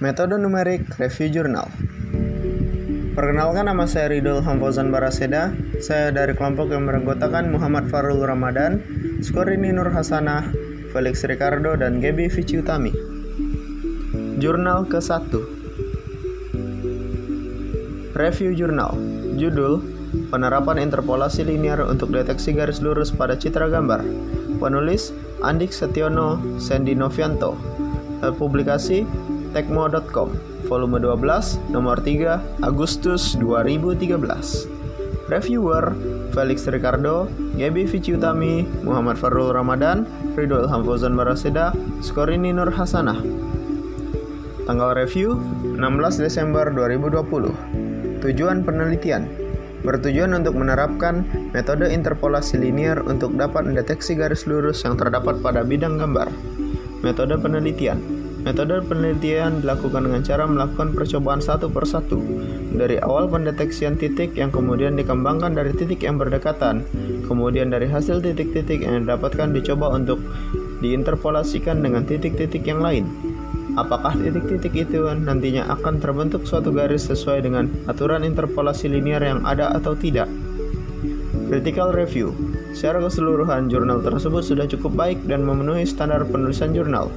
Metode numerik review jurnal. Perkenalkan, nama saya Ridul Hamfauzan Baraseda. Saya dari kelompok yang beranggotakan Muhammad Farul Ramadan, Skorini Nur Hasanah, Felix Ricardo, dan Gaby Vici Utami. Jurnal ke-1. Review jurnal. Judul: Penerapan interpolasi linear untuk deteksi garis lurus pada citra gambar. Penulis: Andik Setiono Sendi Novianto. Publikasi: Tecmo.com, volume 12, nomor 3, Agustus 2013. Reviewer: Felix Ricardo, Gaby Vici Utami, Muhammad Farul Ramadan, Ridul Hamfauzan Baraseda, Skorini Nur Hasanah. Tanggal review: 16 Desember 2020. Tujuan penelitian: bertujuan untuk menerapkan metode interpolasi linear untuk dapat mendeteksi garis lurus yang terdapat pada bidang gambar. Metode penelitian: metode penelitian dilakukan dengan cara melakukan percobaan satu persatu, dari awal pendeteksian titik yang kemudian dikembangkan dari titik yang berdekatan, kemudian dari hasil titik-titik yang didapatkan dicoba untuk diinterpolasikan dengan titik-titik yang lain. Apakah titik-titik itu nantinya akan terbentuk suatu garis sesuai dengan aturan interpolasi linear yang ada atau tidak? Critical review: secara keseluruhan, jurnal tersebut sudah cukup baik dan memenuhi standar penulisan jurnal.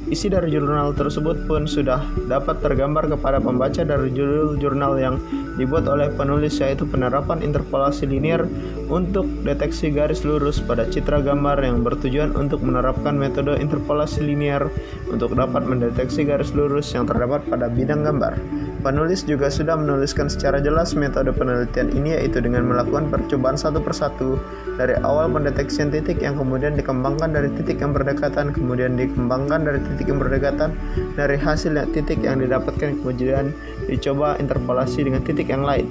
Isi dari jurnal tersebut pun sudah dapat tergambar kepada pembaca dari judul jurnal yang dibuat oleh penulis, yaitu penerapan interpolasi linear untuk deteksi garis lurus pada citra gambar, yang bertujuan untuk menerapkan metode interpolasi linear untuk dapat mendeteksi garis lurus yang terdapat pada bidang gambar. Penulis juga sudah menuliskan secara jelas metode penelitian ini, yaitu dengan melakukan percobaan satu persatu dari awal pendeteksian titik yang kemudian dikembangkan dari titik yang berdekatan, kemudian dikembangkan dari titik yang berdekatan, dari hasil titik yang didapatkan kemudian dicoba interpolasi dengan titik yang lain.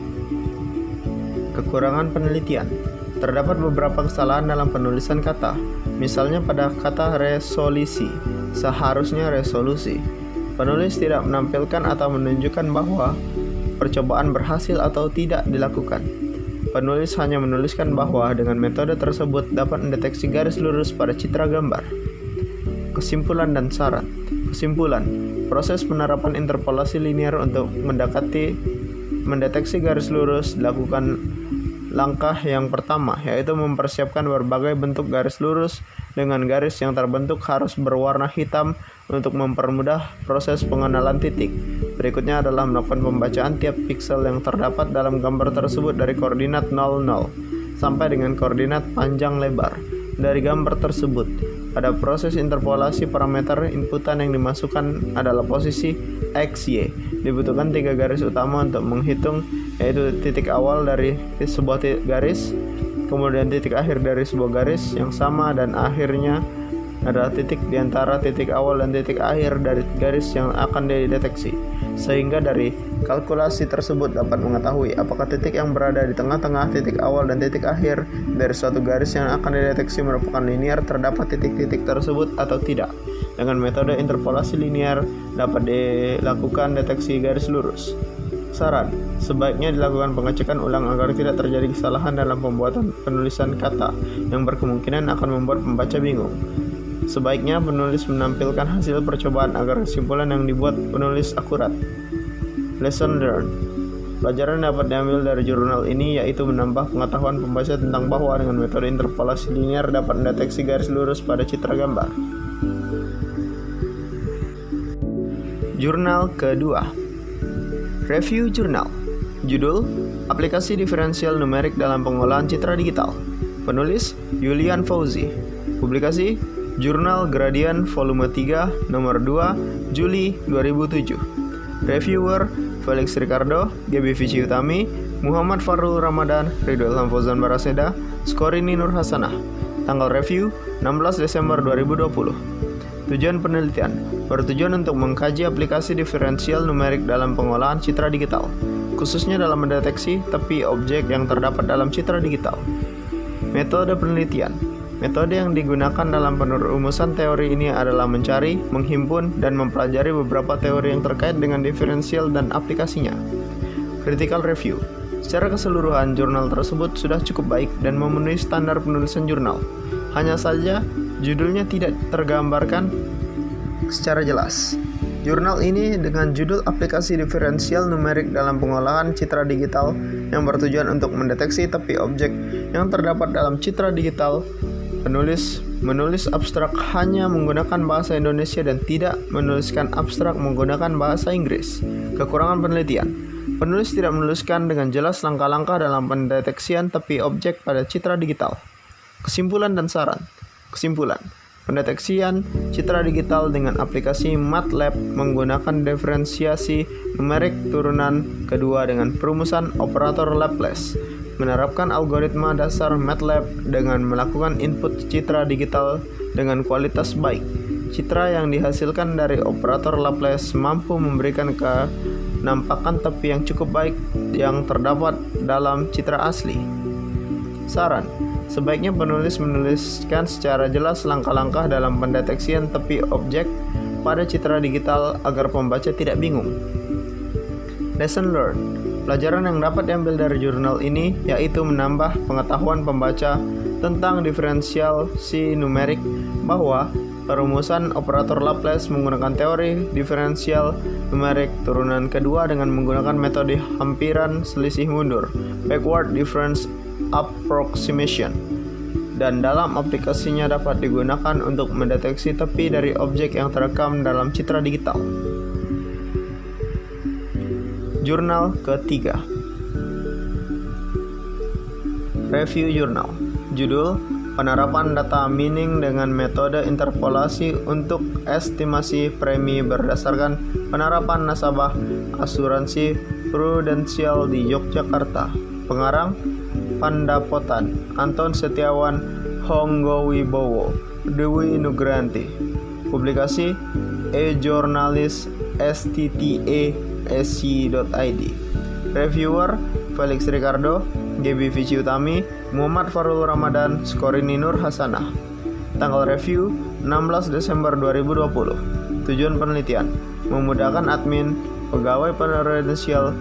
Kekurangan penelitian: terdapat beberapa kesalahan dalam penulisan kata, misalnya pada kata resolusi, seharusnya resolusi. Penulis tidak menampilkan atau menunjukkan bahwa percobaan berhasil atau tidak dilakukan. Penulis hanya menuliskan bahwa dengan metode tersebut dapat mendeteksi garis lurus pada citra gambar. Kesimpulan dan syarat. Kesimpulan: proses penerapan interpolasi linear untuk mendeteksi garis lurus dilakukan. Langkah yang pertama yaitu mempersiapkan berbagai bentuk garis lurus dengan garis yang terbentuk harus berwarna hitam untuk mempermudah proses pengenalan titik. Berikutnya adalah melakukan pembacaan tiap piksel yang terdapat dalam gambar tersebut dari koordinat 00 sampai dengan koordinat panjang lebar dari gambar tersebut. Pada proses interpolasi, parameter inputan yang dimasukkan adalah posisi X, Y. Dibutuhkan 3 garis utama untuk menghitung, yaitu titik awal dari sebuah garis, kemudian titik akhir dari sebuah garis yang sama, dan akhirnya adalah titik di antara titik awal dan titik akhir dari garis yang akan dideteksi. Sehingga dari kalkulasi tersebut dapat mengetahui apakah titik yang berada di tengah-tengah titik awal dan titik akhir dari suatu garis yang akan dideteksi merupakan linear terdapat titik-titik tersebut atau tidak. Dengan metode interpolasi linear dapat dilakukan deteksi garis lurus. Saran: sebaiknya dilakukan pengecekan ulang agar tidak terjadi kesalahan dalam pembuatan penulisan kata yang berkemungkinan akan membuat pembaca bingung. Sebaiknya penulis menampilkan hasil percobaan agar kesimpulan yang dibuat penulis akurat. Lesson learned: pelajaran dapat diambil dari jurnal ini yaitu menambah pengetahuan pembaca tentang bahwa dengan metode interpolasi linear dapat mendeteksi garis lurus pada citra gambar. Jurnal kedua. Review jurnal. Judul: Aplikasi Diferensial Numerik dalam Pengolahan Citra Digital. Penulis: Yulian Fauzi. Publikasi: Jurnal Gradient volume 3, nomor 2, Juli 2007. Reviewer: Felix Ricardo, Gaby Vici Utami, Muhammad Farul Ramadan, Ridul Hamfauzan Baraseda, Skorini Nur Hasanah. Tanggal review: 16 Desember 2020. Tujuan penelitian: bertujuan untuk mengkaji aplikasi diferensial numerik dalam pengolahan citra digital, khususnya dalam mendeteksi tepi objek yang terdapat dalam citra digital. Metode penelitian: metode yang digunakan dalam penrumusan teori ini adalah mencari, menghimpun, dan mempelajari beberapa teori yang terkait dengan diferensial dan aplikasinya. Critical review: secara keseluruhan, jurnal tersebut sudah cukup baik dan memenuhi standar penulisan jurnal. Hanya saja, judulnya tidak tergambarkan secara jelas. Jurnal ini dengan judul Aplikasi Diferensial Numerik dalam Pengolahan Citra Digital yang bertujuan untuk mendeteksi tepi objek yang terdapat dalam citra digital. Penulis menulis abstrak hanya menggunakan bahasa Indonesia dan tidak menuliskan abstrak menggunakan bahasa Inggris. Kekurangan penelitian. Penulis tidak menuliskan dengan jelas langkah-langkah dalam pendeteksian tepi objek pada citra digital. Kesimpulan dan saran. Kesimpulan. Pendeteksian citra digital dengan aplikasi MATLAB menggunakan diferensiasi numerik turunan kedua dengan perumusan operator Laplace, menerapkan algoritma dasar MATLAB dengan melakukan input citra digital dengan kualitas baik. Citra yang dihasilkan dari operator Laplace mampu memberikan kenampakan tepi yang cukup baik yang terdapat dalam citra asli. Saran. Sebaiknya penulis menuliskan secara jelas langkah-langkah dalam pendeteksian tepi objek pada citra digital agar pembaca tidak bingung. Lesson learned. Pelajaran yang dapat diambil dari jurnal ini yaitu menambah pengetahuan pembaca tentang diferensiasi numerik, bahwa perumusan operator Laplace menggunakan teori diferensial numerik turunan kedua dengan menggunakan metode hampiran selisih mundur, backward difference approximation, dan dalam aplikasinya dapat digunakan untuk mendeteksi tepi dari objek yang terekam dalam citra digital. Jurnal ketiga. Review jurnal. Judul: Penerapan data mining dengan metode interpolasi untuk estimasi premi berdasarkan penerapan nasabah asuransi prudensial di Yogyakarta. Pengarang: Pandapotan, Anton Setiawan, Honggowibowo, Dewi Nugrahanti. Publikasi: e-Journalist STTA.ac.id. Reviewer: Felix Ricardo, GB Vici Utami, Muhammad Farul Ramadan, Skorini Nur Hasanah. Tanggal review: 16 Desember 2020. Tujuan penelitian: memudahkan admin, pegawai prudensial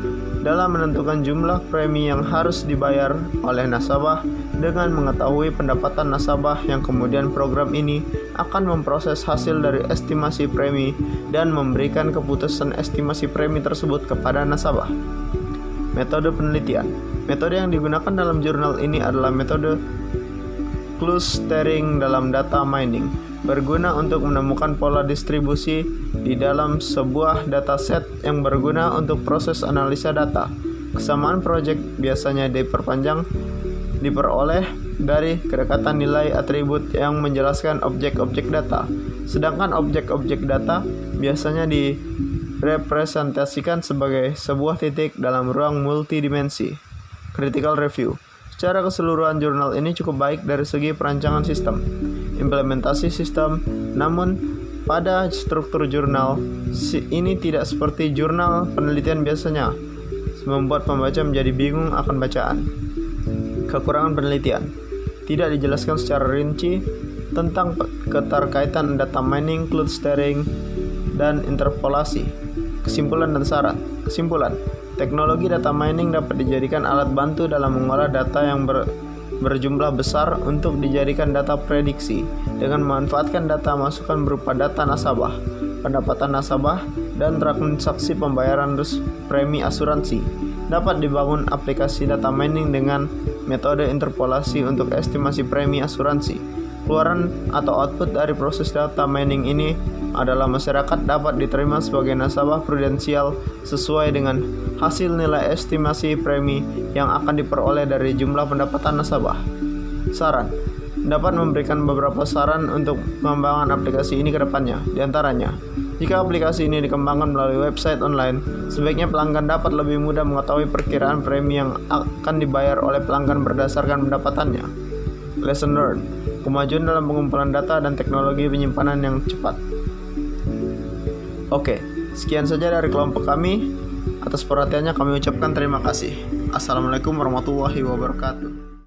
dalam menentukan jumlah premi yang harus dibayar oleh nasabah dengan mengetahui pendapatan nasabah, yang kemudian program ini akan memproses hasil dari estimasi premi dan memberikan keputusan estimasi premi tersebut kepada nasabah. Metode penelitian. Metode yang digunakan dalam jurnal ini adalah metode clustering dalam data mining, berguna untuk menemukan pola distribusi di dalam sebuah dataset yang berguna untuk proses analisa data. Kesamaan proyek biasanya diperoleh dari kedekatan nilai atribut yang menjelaskan objek-objek data, sedangkan objek-objek data biasanya direpresentasikan sebagai sebuah titik dalam ruang multidimensi. Critical review. Secara keseluruhan jurnal ini cukup baik dari segi perancangan sistem, implementasi sistem, namun pada struktur jurnal ini tidak seperti jurnal penelitian biasanya, membuat pembaca menjadi bingung akan bacaan. Kekurangan penelitian. Tidak dijelaskan secara rinci tentang keterkaitan data mining, clustering, dan interpolasi. Kesimpulan dan saran. Kesimpulan. Teknologi data mining dapat dijadikan alat bantu dalam mengolah data yang berjumlah besar untuk dijadikan data prediksi dengan memanfaatkan data masukan berupa data nasabah, pendapatan nasabah, dan transaksi pembayaran premi asuransi. Dapat dibangun aplikasi data mining dengan metode interpolasi untuk estimasi premi asuransi. Keluaran atau output dari proses data mining ini adalah masyarakat dapat diterima sebagai nasabah prudensial sesuai dengan hasil nilai estimasi premi yang akan diperoleh dari jumlah pendapatan nasabah. Saran. Dapat memberikan beberapa saran untuk pengembangan aplikasi ini ke depannya. Di antaranya, jika aplikasi ini dikembangkan melalui website online, sebaiknya pelanggan dapat lebih mudah mengetahui perkiraan premi yang akan dibayar oleh pelanggan berdasarkan pendapatannya. Lesson learned. Kemajuan dalam pengumpulan data dan teknologi penyimpanan yang cepat. Oke, sekian saja dari kelompok kami. Atas perhatiannya kami ucapkan terima kasih. Assalamualaikum warahmatullahi wabarakatuh.